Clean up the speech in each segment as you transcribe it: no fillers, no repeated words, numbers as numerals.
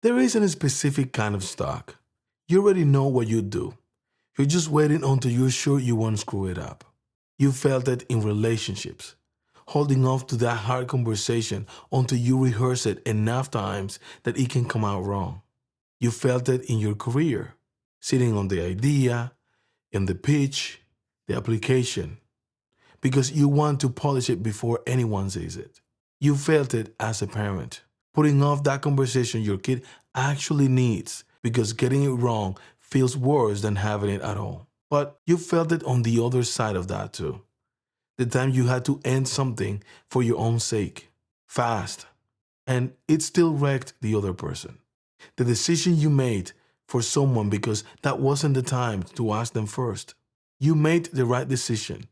There isn't a specific kind of stock. You already know what you do. You're just waiting until you're sure you won't screw it up. You felt it in relationships, holding off to that hard conversation until you rehearse it enough times that it can come out wrong. You felt it in your career, sitting on the idea, in the pitch, the application, because you want to polish it before anyone sees it. You felt it as a parent, putting off that conversation your kid actually needs because getting it wrong feels worse than having it at all. But you felt it on the other side of that too. The time you had to end something for your own sake, fast, and it still wrecked the other person. The decision you made for someone because that wasn't the time to ask them first. You made the right decision,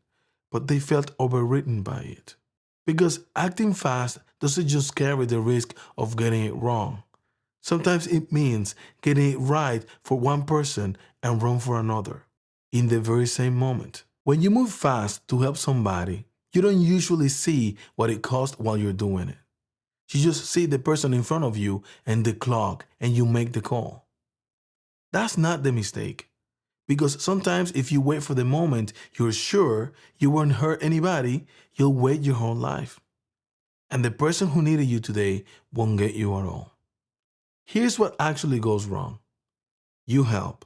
but they felt overwritten by it. Because acting fast doesn't just carry the risk of getting it wrong. Sometimes it means getting it right for one person and wrong for another in the very same moment. When you move fast to help somebody, you don't usually see what it costs while you're doing it. You just see the person in front of you and the clock, and you make the call. That's not the mistake. Because sometimes if you wait for the moment you're sure you won't hurt anybody, you'll wait your whole life. And the person who needed you today won't get you at all. Here's what actually goes wrong. You help.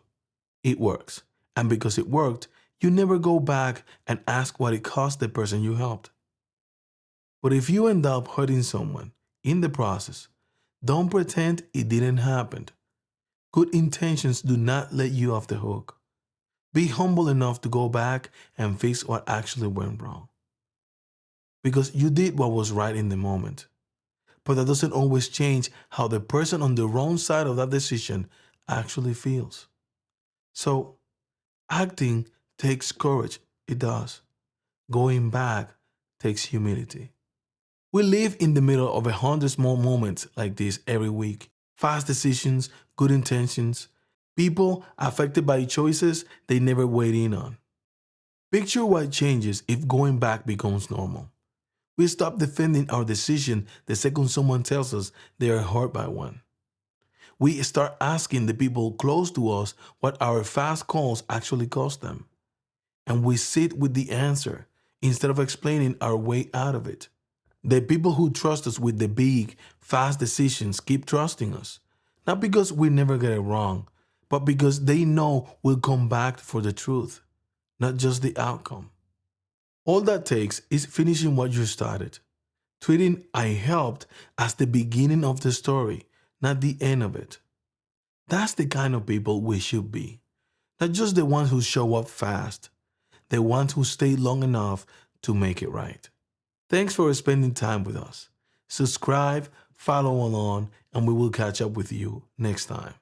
It works. And because it worked, you never go back and ask what it cost the person you helped. But if you end up hurting someone in the process, don't pretend it didn't happen. Good intentions do not let you off the hook. Be humble enough to go back and fix what actually went wrong. Because you did what was right in the moment. But that doesn't always change how the person on the wrong side of that decision actually feels. So, acting takes courage. It does. Going back takes humility. We live in the middle of 100 small moments like this every week. Fast decisions, good intentions, people affected by choices they never weighed in on. Picture what changes if going back becomes normal. We stop defending our decision the second someone tells us they are hurt by one. We start asking the people close to us what our fast calls actually cost them. And we sit with the answer instead of explaining our way out of it. The people who trust us with the big, fast decisions keep trusting us, not because we never get it wrong, but because they know we'll come back for the truth, not just the outcome. All that takes is finishing what you started, treating "I helped" as the beginning of the story, not the end of it. That's the kind of people we should be, not just the ones who show up fast, the ones who stay long enough to make it right. Thanks for spending time with us. Subscribe, follow along, and we will catch up with you next time.